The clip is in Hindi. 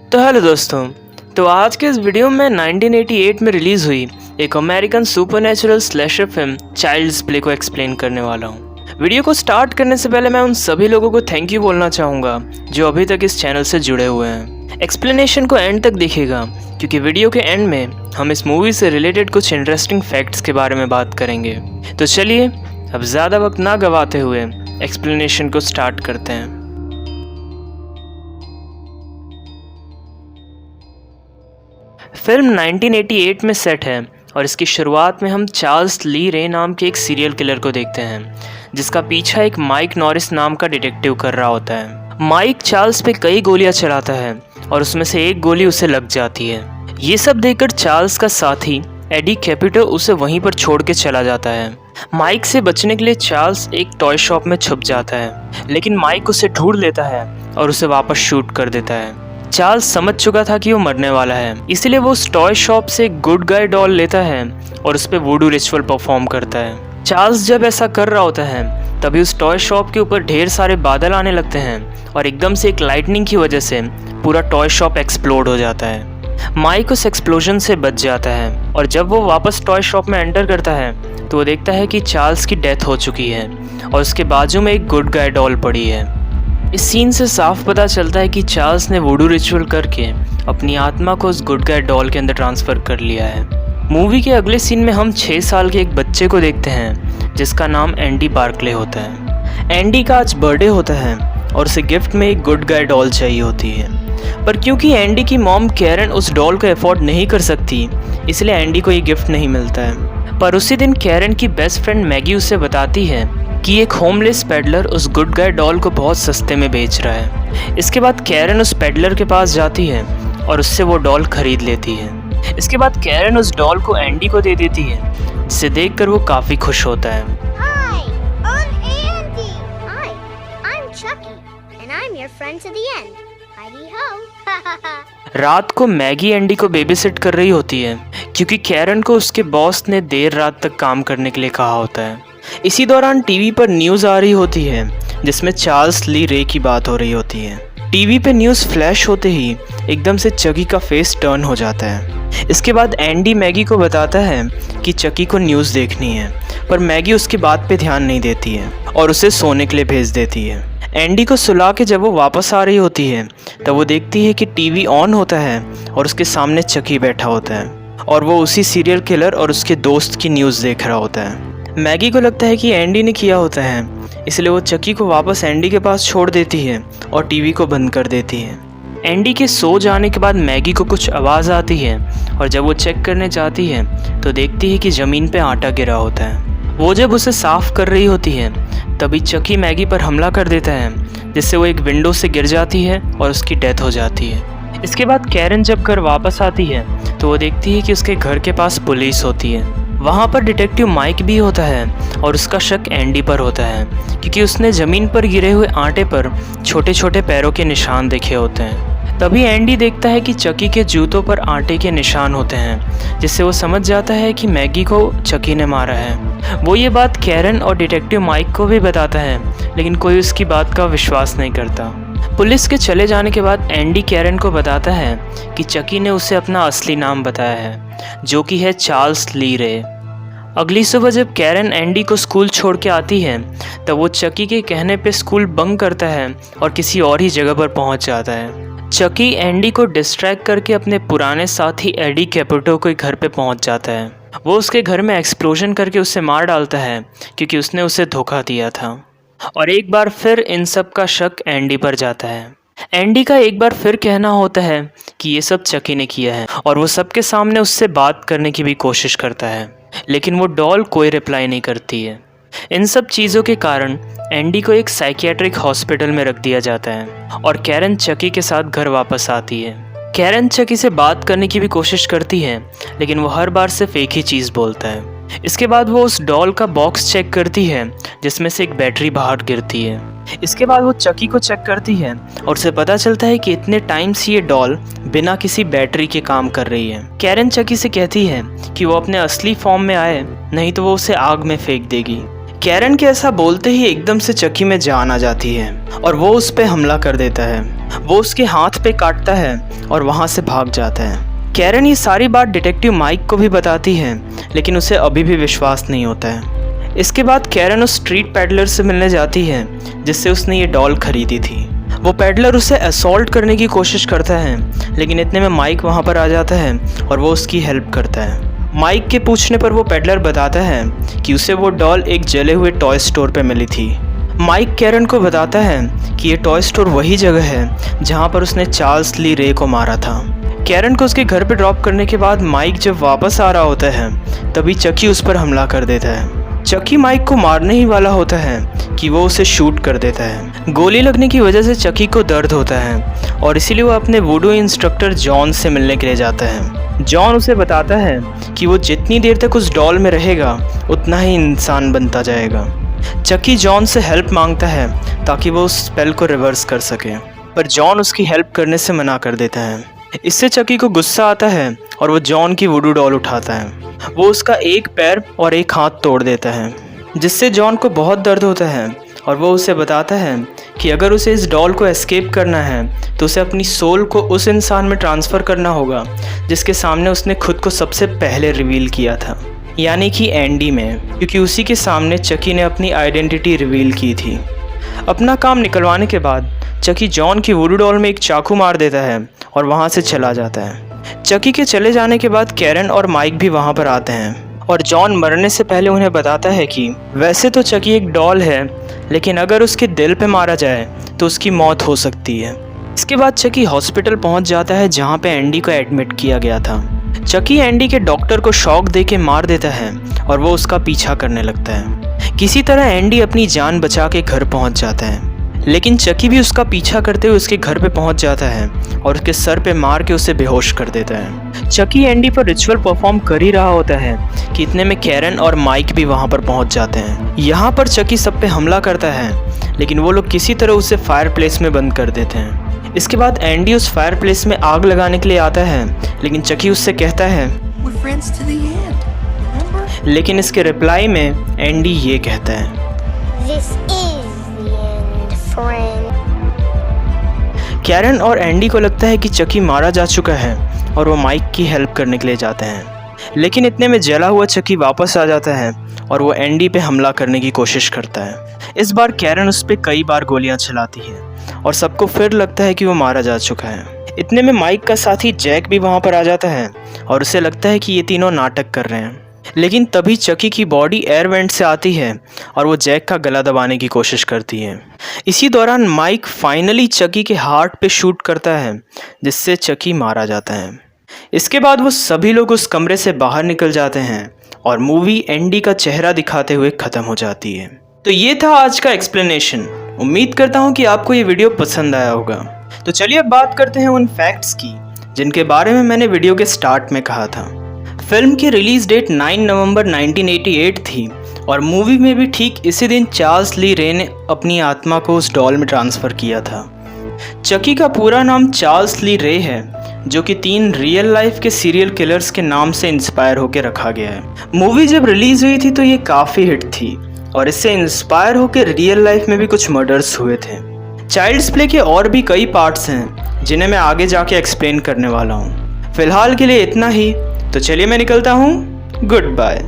तो हेलो दोस्तों। तो आज के इस वीडियो में 1988 में रिलीज़ हुई एक American supernatural slasher film Child's Play को एक्सप्लेन करने वाला हूँ। वीडियो को स्टार्ट करने से पहले मैं उन सभी लोगों को थैंक यू बोलना चाहूँगा जो अभी तक इस चैनल से जुड़े हुए हैं। एक्सप्लेनेशन को एंड तक देखिएगा क्योंकि वीडियो के एंड में हम इस मूवी से रिलेटेड कुछ इंटरेस्टिंग फैक्ट्स के बारे में बात करेंगे। तो चलिए अब ज़्यादा वक्त ना गवाते हुए एक्सप्लेनेशन को स्टार्ट करते हैं। फिल्म 1988 में सेट है और इसकी शुरुआत में हम चार्ल्स ली रे नाम के एक सीरियल किलर को देखते हैं जिसका पीछा एक माइक नॉरिस नाम का डिटेक्टिव कर रहा होता है। माइक चार्ल्स पे कई गोलियां चलाता है और उसमें से एक गोली उसे लग जाती है। ये सब देखकर चार्ल्स का साथी एडी कैपिटो उसे वहीं पर छोड़ के चला जाता है। माइक से बचने के लिए चार्ल्स एक टॉय शॉप में छुप जाता है, लेकिन माइक उसे ढूंढ लेता है और उसे वापस शूट कर देता है। चार्ल्स समझ चुका था कि वो मरने वाला है, इसलिए वो उस टॉय शॉप से एक गुड गाय डॉल लेता है और उस पर वुडू रिचुअल परफॉर्म करता है। चार्ल्स जब ऐसा कर रहा होता है तभी उस टॉय शॉप के ऊपर ढेर सारे बादल आने लगते हैं और एकदम से एक लाइटनिंग की वजह से पूरा टॉय शॉप एक्सप्लोड हो जाता है। माइक उस एक्सप्लोजन से बच जाता है और जब वो वापस टॉय शॉप में एंटर करता है तो वो देखता है कि चार्ल्स की डेथ हो चुकी है और उसके बाजू में एक गुड गाय डॉल पड़ी है। इस सीन से साफ पता चलता है कि चार्ल्स ने वुडू रिचुअल करके अपनी आत्मा को उस गुड गाय डॉल के अंदर ट्रांसफ़र कर लिया है। मूवी के अगले सीन में हम 6 साल के एक बच्चे को देखते हैं जिसका नाम एंडी बार्कले होता है। एंडी का आज बर्थडे होता है और उसे गिफ्ट में एक गुड गाय डॉल चाहिए होती है, पर क्योंकि एंडी की मॉम कैरन उस डॉल को अफोर्ड नहीं कर सकती इसलिए एंडी को ये गिफ्ट नहीं मिलता है। पर उसी दिन कैरन की बेस्ट फ्रेंड मैगी उसे बताती है कि एक होमलेस पेडलर उस गुड गाय डॉल को बहुत सस्ते में बेच रहा है। इसके बाद कैरन उस पेडलर के पास जाती है और उससे वो डॉल खरीद लेती है। इसके बाद कैरन उस डॉल को एंडी को दे देती है जिसे देखकर वो काफ़ी खुश होता है। Hi, I'm Andy. Hi, I'm Chucky, and I'm your friend to the end. Heidi ho. रात को मैगी एंडी को बेबीसिट कर रही होती है क्योंकि कैरन को उसके बॉस ने देर रात तक काम करने के लिए कहा होता है। इसी दौरान टीवी पर न्यूज़ आ रही होती है जिसमें चार्ल्स ली रे की बात हो रही होती है। टीवी पे न्यूज़ फ्लैश होते ही एकदम से चकी का फेस टर्न हो जाता है। इसके बाद एंडी मैगी को बताता है कि चकी को न्यूज़ देखनी है, पर मैगी उसकी बात पे ध्यान नहीं देती है और उसे सोने के लिए भेज देती है। एंडी को सुला के जब वो वापस आ रही होती है तब वो देखती है कि टीवी ऑन होता है और उसके सामने चकी बैठा होता है और वो उसी सीरियल किलर और उसके दोस्त की न्यूज़ देख रहा होता है। मैगी को लगता है कि एंडी ने किया होता है, इसलिए वो चकी को वापस एंडी के पास छोड़ देती है और टीवी को बंद कर देती है। एंडी के सो जाने के बाद मैगी को कुछ आवाज़ आती है और जब वो चेक करने जाती है तो देखती है कि ज़मीन पे आटा गिरा होता है। वो जब उसे साफ़ कर रही होती है तभी चकी मैगी पर हमला कर देता है जिससे वो एक विंडो से गिर जाती है और उसकी डेथ हो जाती है। इसके बाद कैरन जब घर वापस आती है तो वो देखती है कि उसके घर के पास पुलिस होती है। वहाँ पर डिटेक्टिव माइक भी होता है और उसका शक एंडी पर होता है क्योंकि उसने ज़मीन पर गिरे हुए आटे पर छोटे छोटे पैरों के निशान देखे होते हैं। तभी एंडी देखता है कि चकी के जूतों पर आटे के निशान होते हैं जिससे वो समझ जाता है कि मैगी को चकी ने मारा है। वो ये बात कैरन और डिटेक्टिव माइक को भी बताता है, लेकिन कोई उसकी बात का विश्वास नहीं करता। पुलिस के चले जाने के बाद एंडी कैरन को बताता है कि चकी ने उसे अपना असली नाम बताया है जो कि है चार्ल्स ली रे। अगली सुबह जब कैरन एंडी को स्कूल छोड़ के आती है तब वो चकी के कहने पे स्कूल बंक करता है और किसी और ही जगह पर पहुंच जाता है। चकी एंडी को डिस्ट्रैक्ट करके अपने पुराने साथी एडी कैपिटो के घर पे पहुंच जाता है। वो उसके घर में एक्सप्लोजन करके उसे मार डालता है क्योंकि उसने उसे धोखा दिया था और एक बार फिर इन सब का शक एंडी पर जाता है। एंडी का एक बार फिर कहना होता है कि ये सब चकी ने किया है और वो सबके सामने उससे बात करने की भी कोशिश करता है, लेकिन वो डॉल कोई रिप्लाई नहीं करती है। इन सब चीज़ों के कारण एंडी को एक साइकियाट्रिक हॉस्पिटल में रख दिया जाता है और कैरन चकी के साथ घर वापस आती है। कैरन चकी से बात करने की भी कोशिश करती है, लेकिन वो हर बार सिर्फ एक ही चीज़ बोलता है। इसके बाद वो उस डॉल का बॉक्स चेक करती है जिसमें से एक बैटरी बाहर गिरती है। इसके बाद वो चकी को चेक करती है और उसे पता चलता है कि इतने टाइम से ये डॉल बिना किसी बैटरी के काम कर रही है। कैरन चकी से कहती है कि वो अपने असली फॉर्म में आए, नहीं तो वो उसे आग में फेंक देगी। कैरन के ऐसा बोलते ही एकदम से चकी में जान आ जाती है और वो उस पर हमला कर देता है। वो उसके हाथ पे काटता है और वहाँ से भाग जाता है। कैरन ये सारी बात डिटेक्टिव माइक को भी बताती है, लेकिन उसे अभी भी विश्वास नहीं होता है। इसके बाद कैरन उस स्ट्रीट पैडलर से मिलने जाती है जिससे उसने ये डॉल खरीदी थी। वो पैडलर उसे असॉल्ट करने की कोशिश करता है, लेकिन इतने में माइक वहाँ पर आ जाता है और वो उसकी हेल्प करता है। माइक के पूछने पर वो पैडलर बताता है कि उसे वो डॉल एक जले हुए टॉय स्टोर पे मिली थी। माइक कैरन को बताता है कि ये टॉय स्टोर वही जगह है जहाँ पर उसने चार्ल्स ली रे को मारा था। कैरन को उसके घर पे ड्रॉप करने के बाद माइक जब वापस आ रहा होता है तभी चकी उस पर हमला कर देता है। चकी माइक को मारने ही वाला होता है कि वो उसे शूट कर देता है। गोली लगने की वजह से चकी को दर्द होता है और इसीलिए वो अपने वुडू इंस्ट्रक्टर जॉन से मिलने के लिए जाता है। जॉन उसे बताता है कि वो जितनी देर तक उस डॉल में रहेगा उतना ही इंसान बनता जाएगा। चकी जॉन से हेल्प मांगता है ताकि वो उस स्पेल को रिवर्स कर सके, पर जॉन उसकी हेल्प करने से मना कर देता है। इससे चकी को गुस्सा आता है और वो जॉन की वुडू डॉल उठाता है। वो उसका एक पैर और एक हाथ तोड़ देता है, जिससे जॉन को बहुत दर्द होता है और वो उसे बताता है कि अगर उसे इस डॉल को एस्केप करना है तो उसे अपनी सोल को उस इंसान में ट्रांसफ़र करना होगा जिसके सामने उसने खुद को सबसे पहले रिवील किया था, यानी कि एंडी में, क्योंकि उसी के सामने चकी ने अपनी आइडेंटिटी रिवील की थी। अपना काम निकलवाने के बाद चकी जॉन की वुडू डॉल में एक चाकू मार देता है और वहाँ से चला जाता है। चकी के चले जाने के बाद कैरन और माइक भी वहाँ पर आते हैं और जॉन मरने से पहले उन्हें बताता है कि वैसे तो चकी एक डॉल है, लेकिन अगर उसके दिल पे मारा जाए तो उसकी मौत हो सकती है। इसके बाद चकी हॉस्पिटल पहुँच जाता है जहाँ पे एंडी को एडमिट किया गया था। चकी एंडी के डॉक्टर को शॉक दे के मार देता है और वो उसका पीछा करने लगता है। किसी तरह एंडी अपनी जान बचा के घर पहुँच जाता है, लेकिन चकी भी उसका पीछा करते हुए उसके घर पे पहुंच जाता है और उसके सर पे मार के उसे बेहोश कर देता है। चकी एंडी पर रिचुअल परफॉर्म कर ही रहा होता है कि इतने में कैरन और माइक भी वहां पर पहुंच जाते हैं। यहाँ पर चकी सब पे हमला करता है, लेकिन वो लोग किसी तरह उसे फायर प्लेस में बंद कर देते हैं। इसके बाद एंडी उस फायर प्लेस में आग लगाने के लिए आता है, लेकिन चकी उससे कहता है लेकिन इसके रिप्लाई में एंडी ये कहता है कैरन और एंडी को लगता है कि चकी मारा जा चुका है और वो माइक की हेल्प करने के लिए जाते हैं, लेकिन इतने में जला हुआ चकी वापस आ जाता है और वो एंडी पे हमला करने की कोशिश करता है। इस बार कैरन उस पर कई बार गोलियां चलाती है और सबको फिर लगता है कि वो मारा जा चुका है। इतने में माइक का साथी जैक भी वहाँ पर आ जाता है और उसे लगता है कि ये तीनों नाटक कर रहे हैं, लेकिन तभी चकी की बॉडी एयर वेंट से आती है और वो जैक का गला दबाने की कोशिश करती है। इसी दौरान माइक फाइनली चकी के हार्ट पे शूट करता है, जिससे चकी मारा जाता है। इसके बाद वो सभी लोग उस कमरे से बाहर निकल जाते हैं और मूवी एंडी का चेहरा दिखाते हुए ख़त्म हो जाती है। तो ये था आज का एक्सप्लेनेशन। उम्मीद करता हूँ कि आपको ये वीडियो पसंद आया होगा। तो चलिए अब बात करते हैं उन फैक्ट्स की जिनके बारे में मैंने वीडियो के स्टार्ट में कहा था। फिल्म की रिलीज़ डेट 9 नवंबर 1988 थी और मूवी में भी ठीक इसी दिन चार्ल्स ली रे ने अपनी आत्मा को उस डॉल में ट्रांसफ़र किया था। चकी का पूरा नाम चार्ल्स ली रे है, जो कि 3 रियल लाइफ के सीरियल किलर्स के नाम से इंस्पायर होकर रखा गया है। मूवी जब रिलीज़ हुई थी तो ये काफ़ी हिट थी और इससे इंस्पायर होकर रियल लाइफ में भी कुछ मर्डर्स हुए थे। चाइल्ड्स प्ले के और भी कई पार्ट्स हैं जिन्हें मैं आगे जाके एक्सप्लेन करने वाला हूँ। फिलहाल के लिए इतना ही, तो चलिए मैं निकलता हूँ। Good bye.